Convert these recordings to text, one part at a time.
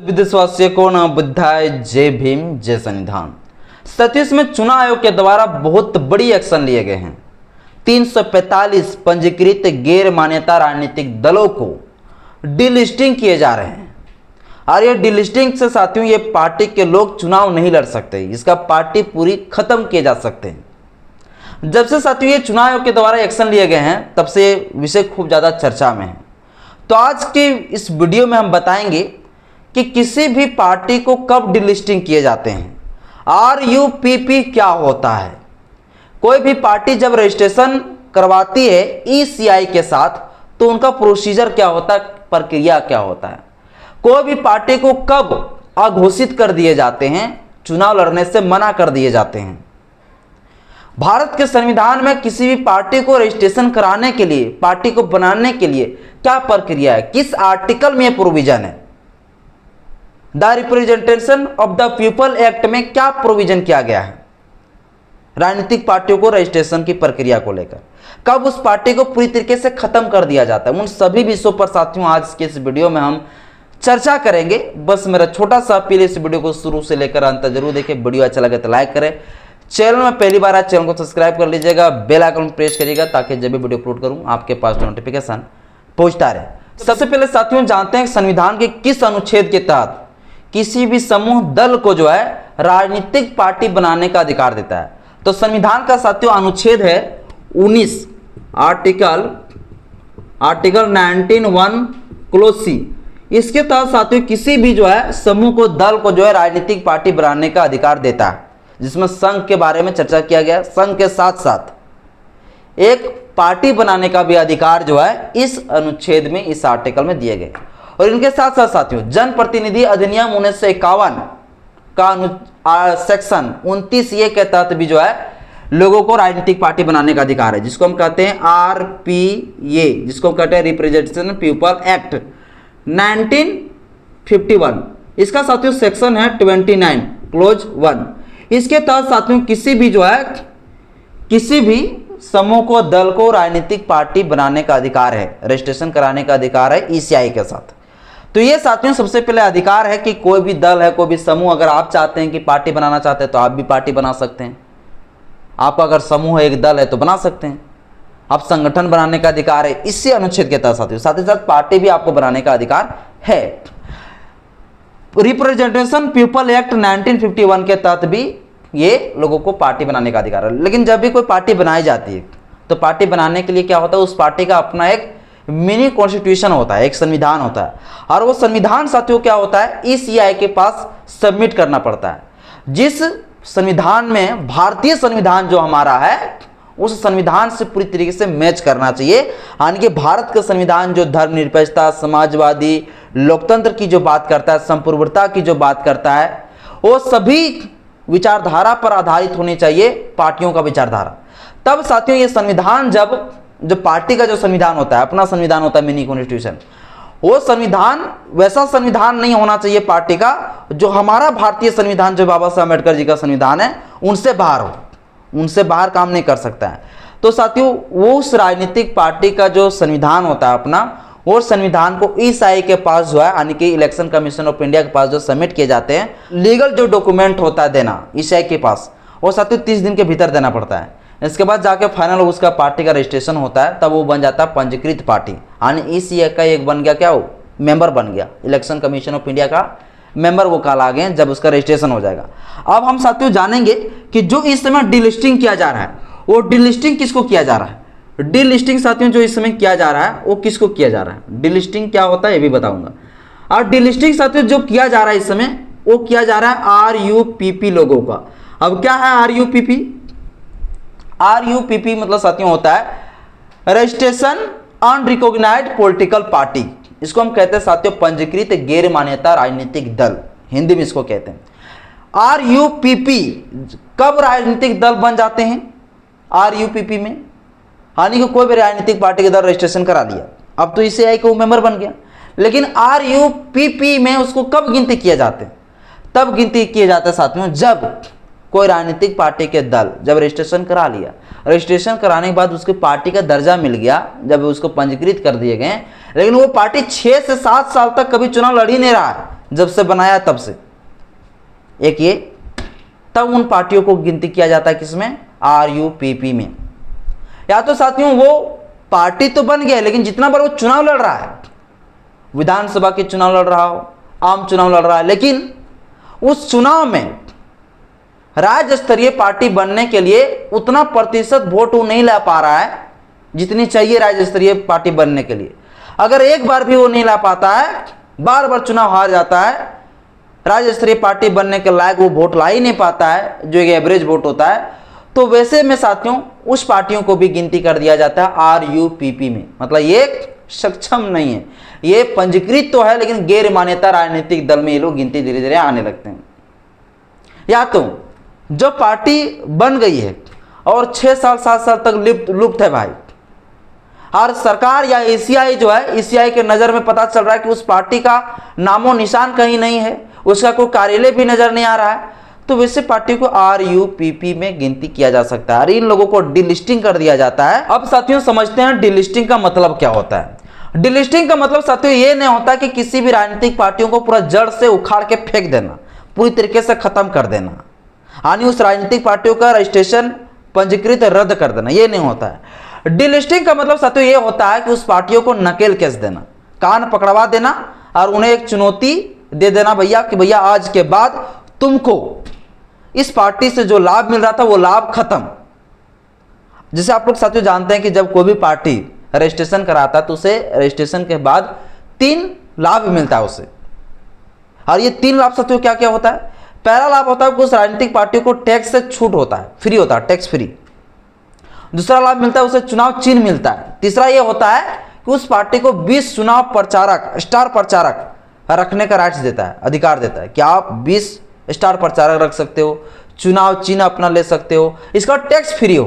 देशवासियों को न बुद्धाय, जय भीम, जय संविधान। सतीश में चुनाव आयोग के द्वारा बहुत बड़ी एक्शन लिए गए हैं। 345 पंजीकृत गैर मान्यता राजनीतिक दलों को डिलिस्टिंग किए जा रहे हैं और ये डिलिस्टिंग से साथियों ये पार्टी के लोग चुनाव नहीं लड़ सकते, इसका पार्टी पूरी खत्म किए जा सकते हैं। जब से साथियों ये चुनाव आयोग के द्वारा एक्शन लिए गए हैं तब से विषय खूब ज़्यादा चर्चा में है। तो आज के इस वीडियो में हम बताएंगे कि किसी भी पार्टी को कब डिलिस्टिंग किए जाते हैं, RUPP क्या होता है, कोई भी पार्टी जब रजिस्ट्रेशन करवाती है ECI के साथ तो उनका प्रोसीजर क्या होता है, प्रक्रिया क्या होता है, कोई भी पार्टी को कब अघोषित कर दिए जाते हैं, चुनाव लड़ने से मना कर दिए जाते हैं। भारत के संविधान में किसी भी पार्टी को रजिस्ट्रेशन कराने के लिए, पार्टी को बनाने के लिए क्या प्रक्रिया है, किस आर्टिकल में प्रोविजन है, the representation of the people act में क्या प्रोविजन किया गया है राजनीतिक पार्टियों को रजिस्ट्रेशन की प्रक्रिया को लेकर, कब उस पार्टी को पूरी तरीके से खत्म कर दिया जाता है, उन सभी विषयों पर साथियों आज के इस वीडियो में हम चर्चा करेंगे। बस मेरा छोटा सा अपील, इस वीडियो को शुरू से लेकर अंत जरूर देखें। वीडियो अच्छा लगे तो लाइक करें, चैनल में पहली बार आए चैनल को सब्सक्राइब कर लीजिएगा, बेल आइकन प्रेस करिएगा ताकि जब भी वीडियो अपलोड करूं आपके पास नोटिफिकेशन पहुंचता रहे। सबसे पहले साथियों जानते हैं संविधान के किस अनुच्छेद के तहत किसी भी समूह दल को जो है राजनीतिक पार्टी बनाने का अधिकार देता है। तो संविधान का साथियों अनुच्छेद है 19, आर्टिकल 19(1) क्लोज C। इसके तहत साथियों किसी भी जो है समूह को, दल को जो है राजनीतिक पार्टी बनाने का अधिकार देता है, जिसमें संघ के बारे में चर्चा किया गया। संघ के साथ साथ एक पार्टी बनाने का भी अधिकार जो है इस अनुच्छेद में, इस आर्टिकल में दिए गए। और इनके साथ साथ साथियों जन प्रतिनिधि अधिनियम 1951 का सेक्शन 29A के तहत भी जो है लोगों को राजनीतिक पार्टी बनाने का अधिकार है, जिसको हम कहते हैं RPA, जिसको हम कहते हैं रिप्रेजेंटेशन पीपल एक्ट 1951। इसका साथियों सेक्शन है 29 क्लोज 1। इसके तहत साथियों किसी भी जो है, किसी भी समूह को, दल को राजनीतिक पार्टी बनाने का अधिकार है, रजिस्ट्रेशन कराने का अधिकार है ECI के साथ। तो ये साथियों सबसे पहले अधिकार है कि कोई भी दल है, कोई भी समूह, अगर आप चाहते हैं कि पार्टी बनाना चाहते हैं तो आप भी पार्टी बना सकते हैं। आप अगर समूह है, एक दल है तो बना सकते हैं। आप संगठन बनाने का अधिकार है इसी अनुच्छेद के तहत साथियों, साथ ही साथ पार्टी भी आपको बनाने का अधिकार है। रिप्रेजेंटेशन पीपल एक्ट 1951 के तहत भी ये लोगों को पार्टी बनाने का अधिकार है। लेकिन जब भी कोई पार्टी बनाई जाती है तो पार्टी बनाने के लिए क्या होता है, उस पार्टी का अपना एक मिनी कॉन्स्टिट्यूशन होता है, एक संविधान होता है, और वो संविधान साथियों क्या होता है ECI के पास सबमिट करना पड़ता है। जिस संविधान में, भारतीय संविधान जो हमारा है, उस संविधान से पूरी तरीके से मैच करना चाहिए। यानी कि भारत का संविधान जो धर्मनिरपेक्षता, समाजवादी, लोकतंत्र की जो बात करता है, संप्रभुता की जो बात करता है, वो सभी विचारधारा पर आधारित होनी चाहिए, पार्टियों का विचारधारा। तब साथियों ये संविधान, जब पार्टी का जो संविधान होता है, अपना संविधान होता है मिनी कॉन्स्टिट्यूशन, वो संविधान वैसा संविधान नहीं होना चाहिए पार्टी का जो हमारा भारतीय संविधान, जो बाबा साहब अम्बेडकर जी का संविधान है, उनसे बाहर हो, उनसे बाहर काम नहीं कर सकता है। तो साथियों वो उस राजनीतिक पार्टी का जो संविधान होता है अपना, वो संविधान को ECI के पास जो है, यानी कि इलेक्शन कमीशन ऑफ इंडिया के पास जो सबमिट किए जाते हैं, लीगल जो डॉक्यूमेंट होता है देना ECI के पास, वो साथियों 30 दिन के भीतर देना पड़ता है। इसके बाद जाके फाइनल उसका पार्टी का रजिस्ट्रेशन होता है, तब वो बन जाता है पंजीकृत पार्टी, यानी ECI का एक बन गया, क्या वो मेंबर बन गया, इलेक्शन कमीशन ऑफ इंडिया का मेंबर वो कल आ गए जब उसका रजिस्ट्रेशन हो जाएगा। अब हम साथियों जानेंगे कि जो इस समय डिलिस्टिंग किया जा रहा है, वो डिलिस्टिंग किसको किया जा रहा है। डिलिस्टिंग साथियों जो इस समय किया जा रहा है वो किसको किया जा रहा है, डिलिस्टिंग क्या होता है ये भी बताऊंगा। और डिलिस्टिंग साथियों जो किया जा रहा है इस समय, वो किया जा रहा है RUPP लोगों का। अब क्या है RUPP? RUPP मतलब साथियों होता है रजिस्ट्रेशन अनरिकॉग्नाइज्ड पॉलिटिकल पार्टी। इसको हम कहते हैं साथियों पंजीकृत गैर मान्यता राजनीतिक दल, हिंदी में इसको कहते हैं। RUPP कब राजनीतिक दल बन जाते हैं RUPP में, यानी कि कोई भी राजनीतिक पार्टी के दल रजिस्ट्रेशन करा लिया, अब तो ECI के वो मेंबर बन गया। लेकिन RUPP में उसको कब गिनती किए जाते हैं, तब गिनती किए जाते हैं साथियों जब कोई राजनीतिक पार्टी के दल जब रजिस्ट्रेशन करा लिया, रजिस्ट्रेशन कराने के बाद उसकी पार्टी का दर्जा मिल गया, जब उसको पंजीकृत कर दिए गए, लेकिन वो पार्टी 6 से 7 साल तक कभी चुनाव लड़ ही नहीं रहा है, जब से बनाया तब से, एक ये, तब उन पार्टियों को गिनती किया जाता है किसमें, RUPP में। या तो साथियों वो पार्टी तो बन गया लेकिन जितना बार वो चुनाव लड़ रहा है, विधानसभा के चुनाव लड़ रहा हो, आम चुनाव लड़ रहा है, लेकिन उस चुनाव में राज्य स्तरीय पार्टी बनने के लिए उतना प्रतिशत वोट वो नहीं ला पा रहा है जितनी चाहिए राज्य स्तरीय पार्टी बनने के लिए। अगर एक बार भी वो नहीं ला पाता है, बार बार चुनाव हार जाता है, राज्य स्तरीय पार्टी बनने के लायक वो वोट ला ही नहीं पाता है जो एक एवरेज वोट होता है, तो वैसे में साथियों उस पार्टियों को भी गिनती कर दिया जाता है RUPP में। मतलब ये सक्षम नहीं है, ये पंजीकृत तो है लेकिन गैर मान्यता राजनीतिक दल में ये लोग गिनती धीरे धीरे आने लगते हैं। या तो जो पार्टी बन गई है और 6 साल 7 साल तक लुप्त है भाई, और सरकार या ECI जो है, ECI के नज़र में पता चल रहा है कि उस पार्टी का नामो निशान कहीं नहीं है, उसका कोई कार्यालय भी नज़र नहीं आ रहा है, तो वैसे पार्टी को RUPP में गिनती किया जा सकता है और इन लोगों को डिलिस्टिंग कर दिया जाता है। अब साथियों समझते हैं डिलिस्टिंग का मतलब क्या होता है। डिलिस्टिंग का मतलब साथियों ये नहीं होता कि किसी भी राजनीतिक पार्टियों को पूरा जड़ से उखाड़ के फेंक देना, पूरी तरीके से खत्म कर देना, यानी उस राजनीतिक पार्टियों का रजिस्ट्रेशन पंजीकृत रद्द कर देना, ये नहीं होता है। डिलिस्टिंग का मतलब साथियों ये होता है कि उस पार्टियों को नकेल केस देना, कान पकड़वा देना और उन्हें एक चुनौती दे देना भैया कि भैया आज के बाद तुमको इस पार्टी से जो लाभ मिल रहा था वो लाभ खत्म। जैसे आप लोग साथियों जानते हैं कि जब कोई भी पार्टी रजिस्ट्रेशन कराता है तो उसे रजिस्ट्रेशन के बाद 3 लाभ मिलता है उसे, और ये 3 लाभ साथियों क्या क्या होता है। पहला लाभ होता है कि उस राजनीतिक पार्टी को टैक्स से छूट होता है, फ्री होता है, टैक्स फ्री। दूसरा लाभ मिलता है उसे चुनाव चिन्ह मिलता है। तीसरा ये होता है कि उस पार्टी को 20 चुनाव प्रचारक, स्टार प्रचारक रखने का राइट्स देता है, अधिकार देता है कि आप 20 स्टार प्रचारक रख सकते हो, चुनाव चिन्ह अपना ले सकते हो, इसका टैक्स फ्री हो।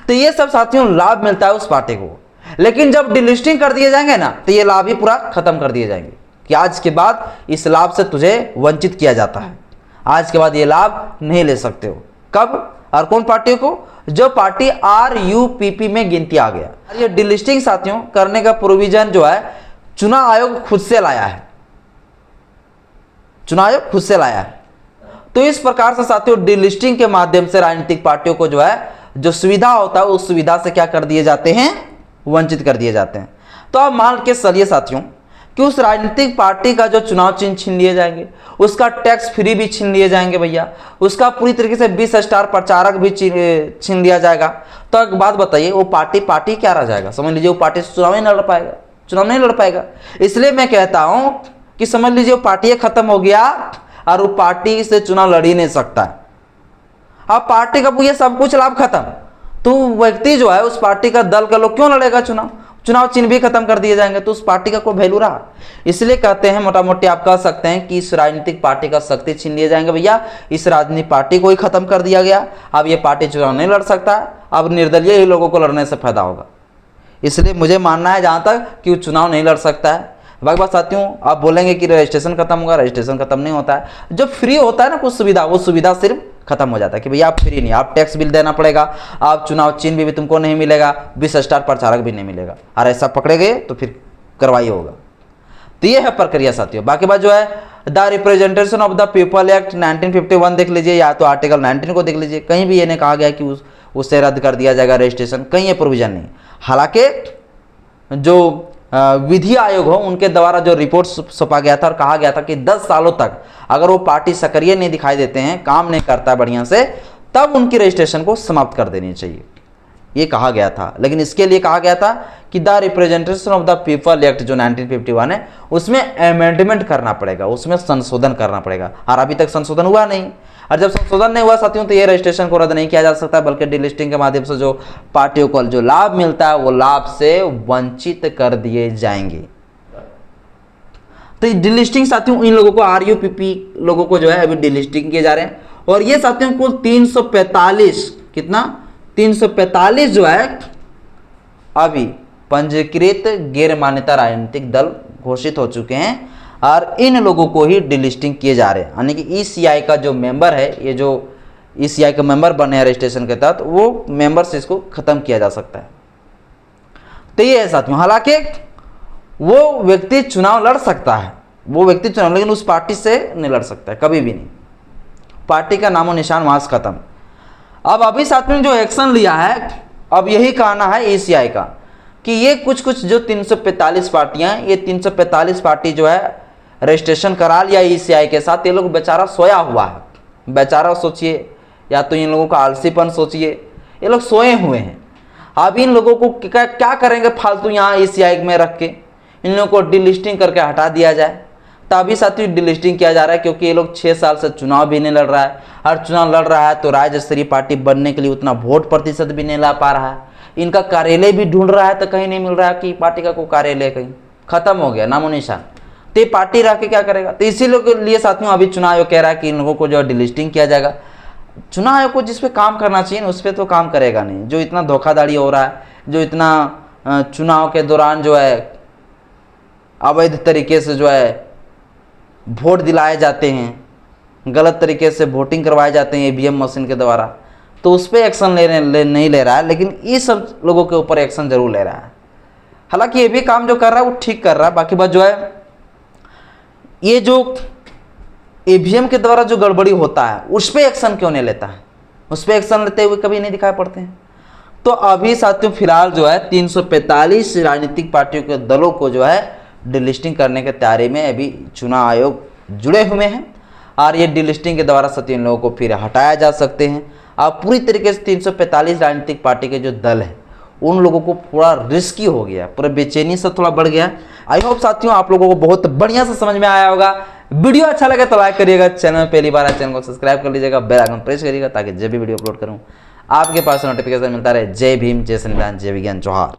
तो ये सब साथियों लाभ मिलता है उस पार्टी को। लेकिन जब डिलिस्टिंग कर दिए जाएंगे ना तो ये लाभ ही पूरा खत्म कर दिए जाएंगे कि आज के बाद इस लाभ से तुझे वंचित किया जाता है, आज के बाद ये लाभ नहीं ले सकते हो। कब और कौन पार्टियों को? जो पार्टी RUPP में गिनती आ गया। ये डिलिस्टिंग साथियों करने का प्रोविजन जो है चुनाव आयोग खुद से लाया है, चुनाव आयोग खुद से लाया है। तो इस प्रकार से साथियों डिलिस्टिंग के माध्यम से राजनीतिक पार्टियों को जो है जो सुविधा होता है उस सुविधा से क्या कर दिए जाते हैं, वंचित कर दिए जाते हैं। तो आप मान के चलिए साथियों कि उस राजनीतिक पार्टी का जो चुनाव चिन्ह छीन लिए जाएंगे, उसका टैक्स फ्री भी छीन लिए जाएंगे भैया, उसका पूरी तरीके से 20 स्टार प्रचारक भी छीन लिया जाएगा। तो एक बात बताइए, वो पार्टी क्या रह जाएगा? समझ लीजिए वो पार्टी से चुनाव नहीं लड़ पाएगा। इसलिए मैं कहता हूं कि समझ लीजिए वो पार्टी खत्म हो गया और वो पार्टी से चुनाव लड़ ही नहीं सकता है। अब पार्टी का ये सब कुछ लाभ खत्म, तो व्यक्ति जो है उस पार्टी का दल का लोग क्यों लड़ेगा चुनाव चिन्ह भी खत्म कर दिए जाएंगे तो उस पार्टी का कोई वैल्यू रहा। इसलिए कहते हैं मोटा मोटी आप कह सकते हैं कि इस राजनीतिक पार्टी का शक्ति छीन लिए जाएंगे भैया, इस राजनीतिक पार्टी को ही खत्म कर दिया गया। अब ये पार्टी चुनाव नहीं लड़ सकता, अब निर्दलीय ही लोगों को लड़ने से फायदा होगा। इसलिए मुझे मानना है जहाँ तक कि वो चुनाव नहीं लड़ सकता है। बाकी बात साथियों आप बोलेंगे कि रजिस्ट्रेशन खत्म होगा, रजिस्ट्रेशन खत्म नहीं होता है। जो फ्री होता है ना कुछ सुविधा, वो सुविधा सिर्फ खत्म हो जाता है कि भैया आप फ्री नहीं, आप टैक्स बिल देना पड़ेगा, आप चुनाव चिन्ह भी तुमको नहीं मिलेगा, 20 स्टार प्रचारक भी नहीं मिलेगा, और ऐसा पकड़े गए तो फिर कार्रवाई होगा। तो ये है प्रक्रिया साथियों। बाकी बात जो है the representation of the people act 1951 देख लीजिए, या तो आर्टिकल 19 को देख लीजिए, कहीं भी ये नहीं कहा गया कि उससे रद्द कर दिया जाएगा रजिस्ट्रेशन, कहीं ये प्रोविजन नहीं। हालांकि जो विधि आयोग हो उनके द्वारा जो रिपोर्ट सौंपा गया था और कहा गया था कि 10 सालों तक अगर वो पार्टी सक्रिय नहीं दिखाई देते हैं, काम नहीं करता है बढ़िया से, तब उनकी रजिस्ट्रेशन को समाप्त कर देनी चाहिए, ये कहा गया था। लेकिन इसके लिए कहा गया था कि the representation of the people act जो 1951 है उसमें अमेंडमेंट करना पड़ेगा, उसमें संशोधन करना पड़ेगा, और अभी तक संशोधन हुआ नहीं। और जब संशोधन नहीं हुआ साथियों तो ये रजिस्ट्रेशन को रद्द नहीं किया जा सकता, बल्कि डिलिस्टिंग के माध्यम से जो पार्टियों को जो लाभ मिलता है वो लाभ से वंचित कर दिए जाएंगे। तो डिलिस्टिंग साथियों इन लोगों को RUPP लोगों को जो है अभी डिलिस्टिंग किए जा रहे हैं। और ये साथियों कुल 345 कितना 345 जो है अभी पंजीकृत गैर मान्यता राजनीतिक दल घोषित हो चुके हैं, और इन लोगों को ही डिलिस्टिंग किए जा रहे हैं। यानी कि ECI का जो मेंबर है, ये जो ECI का मेंबर बने हैं रजिस्ट्रेशन के तहत, वो मेंबर से इसको खत्म किया जा सकता है। तो ये है साथियों। हालांकि वो व्यक्ति चुनाव लड़ सकता है, वो व्यक्ति चुना, लेकिन उस पार्टी से नहीं लड़ सकता है कभी भी नहीं, पार्टी का नामो निशान वहाँ से खत्म। अब अभी साथ में जो एक्शन लिया है, अब यही कहना है ECI का कि ये कुछ जो 345 पार्टियां, ये 345 पार्टी जो है रजिस्ट्रेशन करा लिया ECI के साथ। ये लोग बेचारा सोया हुआ है, बेचारा सोचिए, या तो इन लोगों का आलसीपन सोचिए, ये लोग सोए हुए हैं। अब इन लोगों को क्या करेंगे फालतू यहाँ ECI में रख के, इन लोगों को डिलिस्टिंग करके हटा दिया जाए। तभी साथियों डिलिस्टिंग किया जा रहा है, क्योंकि ये लोग 6 साल से चुनाव भी नहीं लड़ रहा है, और चुनाव लड़ रहा है तो राज्य स्तरीय पार्टी बनने के लिए उतना वोट प्रतिशत भी नहीं ला पा रहा है। इनका कार्यालय भी ढूंढ रहा है तो कहीं नहीं मिल रहा है कि पार्टी का कोई कार्यालय, कहीं खत्म हो गया नामो निशान। तो ये पार्टी रह के क्या करेगा? तो इसी लोग के लिए साथियों अभी चुनाव आयोग कह रहा है कि इन लोगों को जो डिलिस्टिंग किया जाएगा। चुनाव आयोग को जिस पे काम करना चाहिए उस पर तो काम करेगा नहीं। जो इतना धोखाधड़ी हो रहा है, जो इतना चुनाव के दौरान जो है अवैध तरीके से जो है वोट दिलाए जाते हैं, गलत तरीके से वोटिंग करवाए जाते हैं EVM मशीन के द्वारा, तो उस पर एक्शन नहीं ले रहा है, लेकिन ये सब लोगों के ऊपर एक्शन जरूर ले रहा है। हालांकि ये भी काम जो कर रहा है वो ठीक कर रहा है। बाकी बात जो है, ये जो EVM के द्वारा जो गड़बड़ी होता है उस पर एक्शन क्यों नहीं लेता है? उस पर एक्शन लेते हुए कभी नहीं दिखाई पड़ते हैं। तो अभी साथियों फिलहाल जो है 345 राजनीतिक पार्टियों के दलों को जो है डिलिस्टिंग करने की तैयारी में अभी चुनाव आयोग जुड़े हुए हैं, और ये डिलिस्टिंग के द्वारा साथियों इन लोगों को फिर हटाया जा सकते हैं। अब पूरी तरीके से 345 राजनीतिक पार्टी के जो दल है उन लोगों को पूरा रिस्की हो गया, पूरा बेचैनी से थोड़ा बढ़ गया। आई होप साथियों आप लोगों को बहुत बढ़िया से समझ में आया होगा। वीडियो अच्छा लगे तो लाइक करिएगा, चैनल में पहली बार है चैनल को सब्सक्राइब कर लीजिएगा, बेल आइकन प्रेस करिएगा ताकि जब भी वीडियो अपलोड करूँ आपके पास नोटिफिकेशन मिलता रहे। जय भीम, जय संविधान, जय विज्ञान, जोहार।